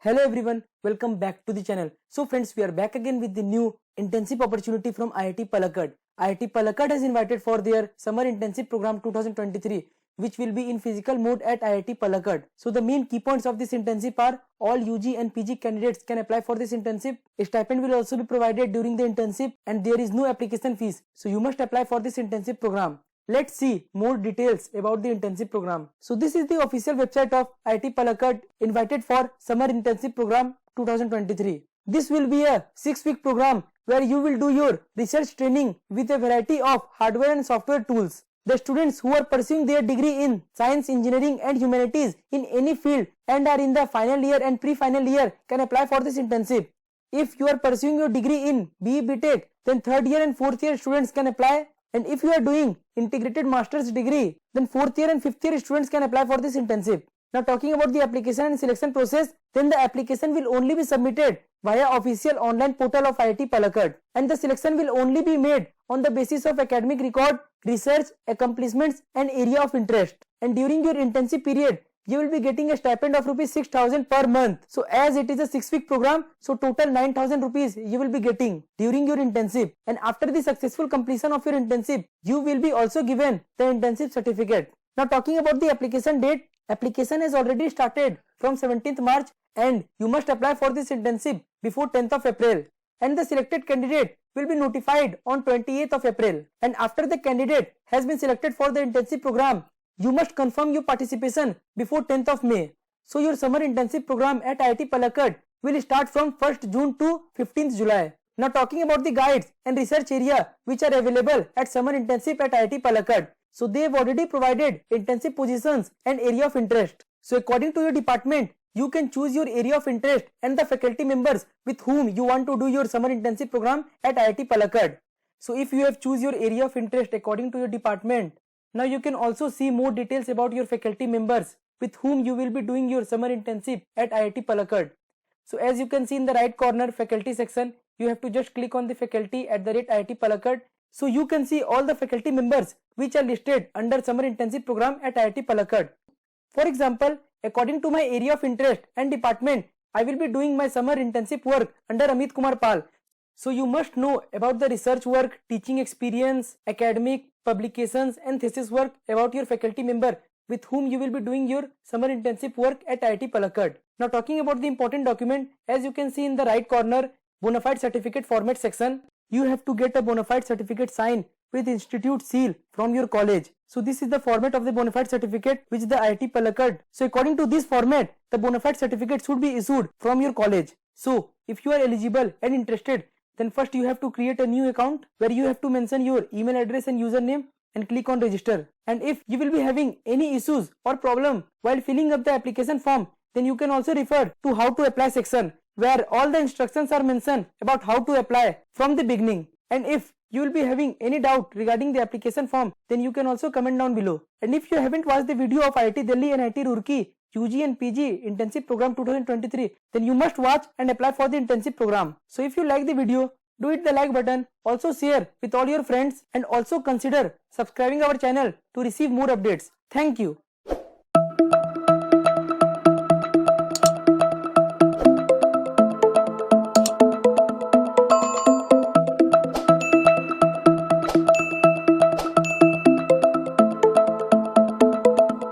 Hello everyone, welcome back to the channel. So friends, we are back again with the new internship opportunity from IIT Palakkad. IIT Palakkad has invited for their summer internship program 2023, which will be in physical mode at IIT Palakkad. So the main key points of this internship are all UG and PG candidates can apply for this internship. A stipend will also be provided during the internship and there is no application fees. So you must apply for this internship program. Let's see more details about the internship program. So this is the official website of IIT Palakkad invited for summer internship program 2023. This will be a 6-week program where you will do your research training with a variety of hardware and software tools. The students who are pursuing their degree in science, engineering and humanities in any field and are in the final year and pre-final year can apply for this internship. If you are pursuing your degree in BE BTech, then 3rd year and 4th year students can apply. And if you are doing integrated master's degree, then 4th year and 5th year students can apply for this internship. Now talking about the application and selection process, then the application will only be submitted via official online portal of IIT Palakkad and the selection will only be made on the basis of academic record, research, accomplishments and area of interest. And during your internship period, you will be getting a stipend of rupees 6,000 per month. So as it is a 6-week program, so total 9,000 rupees you will be getting during your internship. And after the successful completion of your internship, you will be also given the internship certificate. Now talking about the application date, application has already started from 17th March and you must apply for this internship before 10th of April. And the selected candidate will be notified on 28th of April. And after the candidate has been selected for the internship program, you must confirm your participation before 10th of May. So your summer internship program at IIT Palakkad will start from 1st June to 15th July. Now talking about the guides and research area which are available at summer internship at IIT Palakkad. So they have already provided internship positions and area of interest. So according to your department, you can choose your area of interest and the faculty members with whom you want to do your summer internship program at IIT Palakkad. So if you have choose your area of interest according to your department, now you can also see more details about your faculty members with whom you will be doing your summer internship at IIT Palakkad. So as you can see in the right corner faculty section, you have to just click on the faculty at the rate IIT Palakkad. So you can see all the faculty members which are listed under summer internship program at IIT Palakkad. For example, according to my area of interest and department, I will be doing my summer internship work under Amit Kumar Pal. So you must know about the research work, teaching experience, academic, publications and thesis work about your faculty member with whom you will be doing your summer internship work at IIT Palakkad. Now talking about the important document, as you can see in the right corner, bona fide certificate format section, you have to get a bona fide certificate signed with institute seal from your college. So this is the format of the bona fide certificate which the IIT Palakkad. So according to this format, the bona fide certificate should be issued from your college. So if you are eligible and interested, then first you have to create a new account where you have to mention your email address and username and click on register. And if you will be having any issues or problem while filling up the application form, then you can also refer to how to apply section where all the instructions are mentioned about how to apply from the beginning. And if you will be having any doubt regarding the application form, then you can also comment down below. And if you haven't watched the video of IIT Delhi and IIT Roorkee UG and PG internship program 2023, then you must watch and apply for the internship program. So if you like the video, do hit the like button, also share with all your friends and also consider subscribing our channel to receive more updates. Thank you.